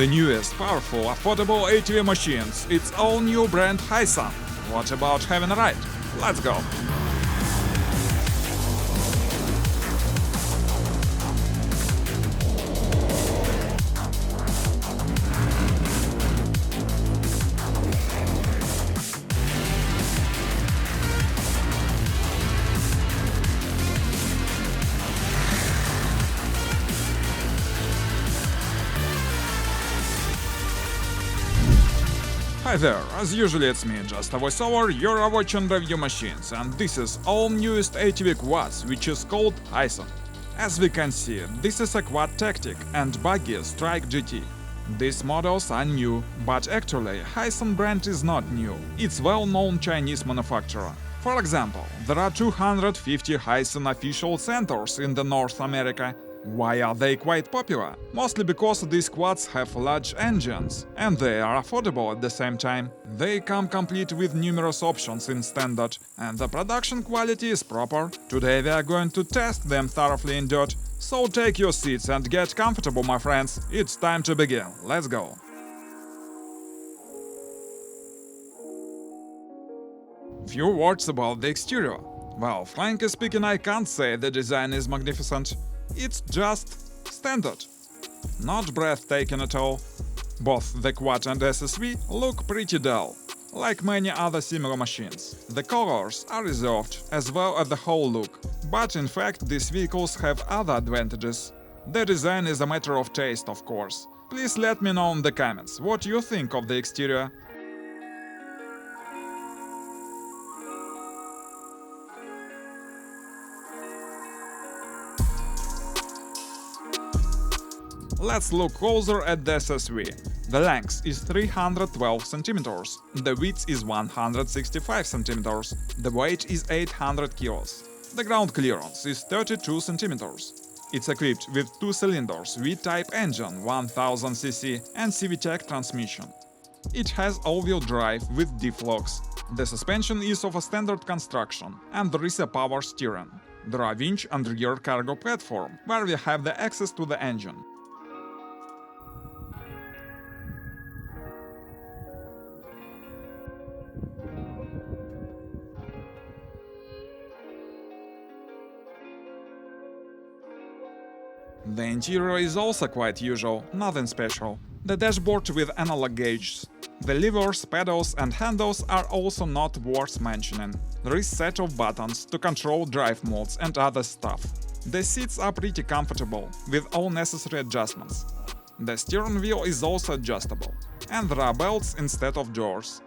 The newest, powerful, affordable ATV machines, it's all new brand Hyson. What about having a ride? Let's go! Hi there, as usually it's me, just a voiceover, you're watching Review Machines, and this is all newest ATV quads, which is called Hyson. As we can see, this is a quad Tactic and buggy Strike GT. These models are new, but actually Hyson brand is not new, it's well-known Chinese manufacturer. For example, there are 250 Hyson official centers in the North America. Why are they quite popular? Mostly because these quads have large engines, and they are affordable at the same time. They come complete with numerous options in standard, and the production quality is proper. Today we are going to test them thoroughly in dirt, so take your seats and get comfortable, my friends. It's time to begin. Let's go! Few words about the exterior. Well, frankly speaking, I can't say the design is magnificent. It's just standard. Not breathtaking at all. Both the quad and SSV look pretty dull, like many other similar machines. The colors are reserved, as well as the whole look. But in fact, these vehicles have other advantages. The design is a matter of taste, of course. Please let me know in the comments what you think of the exterior. Let's look closer at the SSV. The length is 312 cm, the width is 165 cm, the weight is 800 kilos. The ground clearance is 32 cm. It's equipped with 2 cylinders V-type engine 1000cc and CVT transmission. It has all-wheel drive with diff locks. The suspension is of a standard construction and there is a power steering. There are winch and rear cargo platform, where we have the access to the engine. The interior is also quite usual, nothing special. The dashboard with analog gauges. The levers, pedals and handles are also not worth mentioning. There is a set of buttons to control drive modes and other stuff. The seats are pretty comfortable, with all necessary adjustments. The steering wheel is also adjustable, and there are belts instead of doors.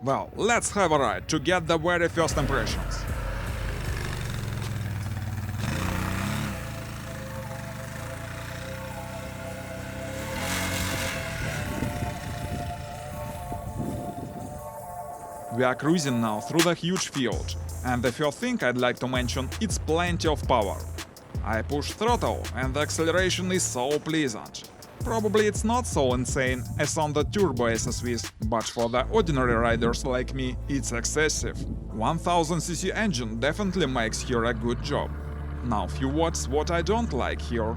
Well, let's have a ride to get the very first impressions. We are cruising now through the huge field, and the first thing I'd like to mention, it's plenty of power. I push throttle and the acceleration is so pleasant. Probably it's not so insane as on the turbo SSVs, but for the ordinary riders like me, it's excessive. 1000cc engine definitely makes here a good job. Now few words what I don't like here.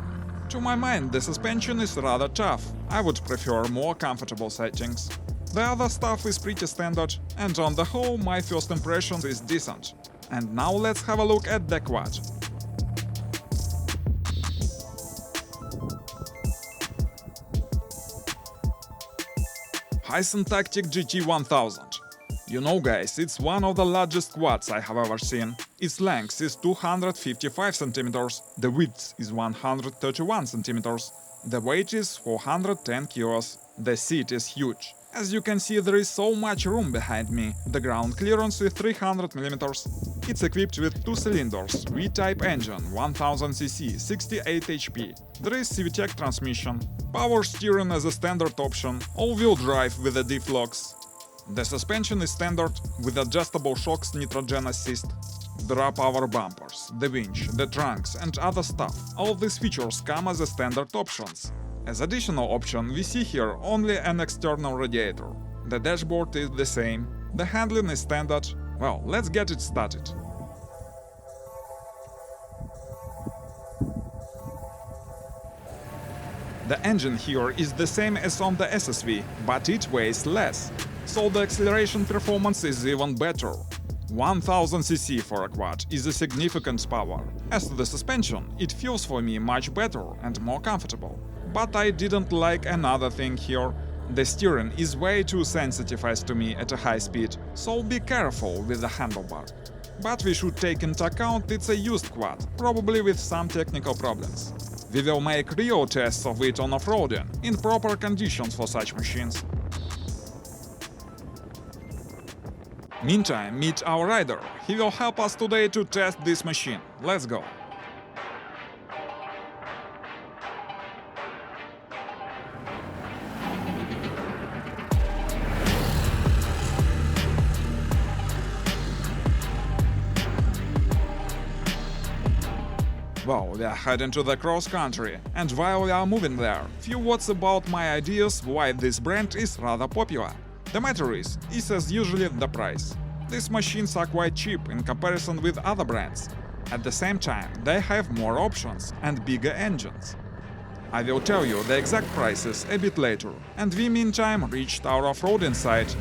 To my mind, the suspension is rather tough. I would prefer more comfortable settings. The other stuff is pretty standard, and on the whole my first impression is decent. And now let's have a look at the quad. Hyson Tactic GT 1000. You know guys, it's one of the largest quads I have ever seen. Its length is 255 cm, the width is 131 cm, the weight is 410 kilos, the seat is huge. As you can see, there is so much room behind me. The ground clearance is 300 mm. It's equipped with 2 cylinders, V-type engine, 1000cc, 68 HP. There is CVT transmission, power steering as a standard option, all-wheel drive with the diff locks. The suspension is standard with adjustable shocks, nitrogen assist. There are power bumpers, the winch, the trunks and other stuff. All these features come as a standard options. As additional option, we see here only an external radiator. The dashboard is the same, the handling is standard. Well, let's get it started. The engine here is the same as on the SSV, but it weighs less, so the acceleration performance is even better. 1000 cc for a quad is a significant power. As to the suspension, it feels for me much better and more comfortable. But I didn't like another thing here. The steering is way too sensitive as to me at a high speed, so be careful with the handlebar. But we should take into account it's a used quad, probably with some technical problems. We will make real tests of it on off-roading, in proper conditions for such machines. Meantime, meet our rider. He will help us today to test this machine. Let's go! Well, we are heading to the cross country, and while we are moving there, few words about my ideas why this brand is rather popular. The matter is as usually the price. These machines are quite cheap in comparison with other brands. At the same time, they have more options and bigger engines. I will tell you the exact prices a bit later, and we meantime reached our off-roading site.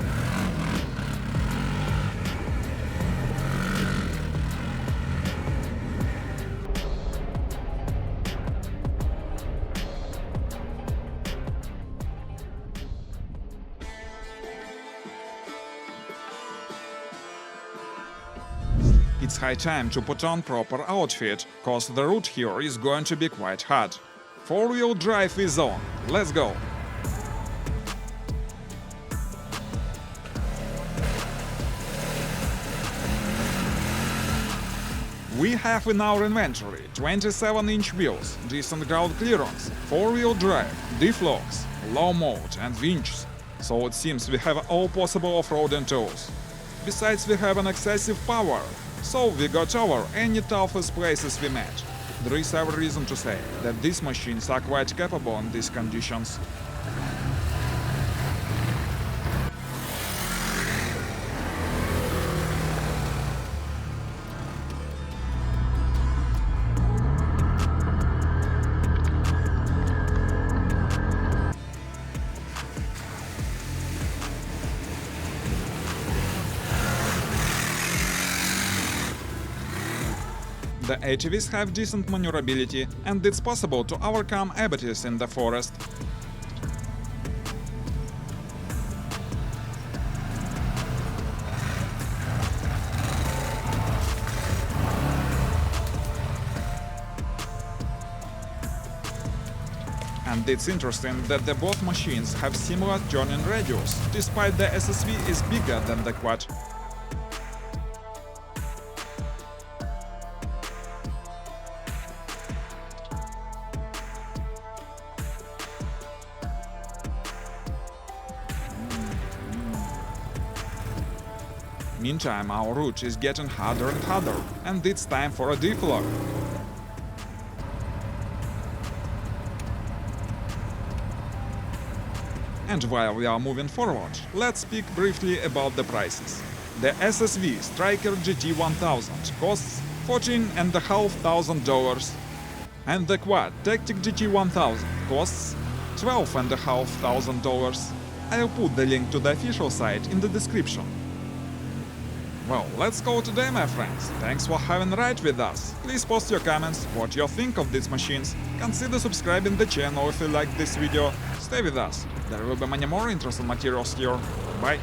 It's high time to put on proper outfit, cause the route here is going to be quite hard. Four-wheel drive is on. Let's go! We have in our inventory 27-inch wheels, decent ground clearance, four-wheel drive, diff locks, low mode and winches, so it seems we have all possible off-roading tools. Besides, we have an excessive power, so we got over any toughest places we met. There is every reason to say that these machines are quite capable in these conditions. The ATVs have decent maneuverability, and it's possible to overcome abatis in the forest. And it's interesting that the both machines have similar turning radius, despite the SSV is bigger than the quad. Meantime, our route is getting harder and harder, and it's time for a diff lock. And while we are moving forward, let's speak briefly about the prices. The SSV Striker GT 1000 costs $14,500, and the Quad Tactic GT 1000 costs $12,500. I'll put the link to the official site in the description. Well, let's go today, my friends. Thanks for having a ride with us. Please post your comments, what you think of these machines. Consider subscribing the channel if you liked this video. Stay with us. There will be many more interesting materials here. Bye.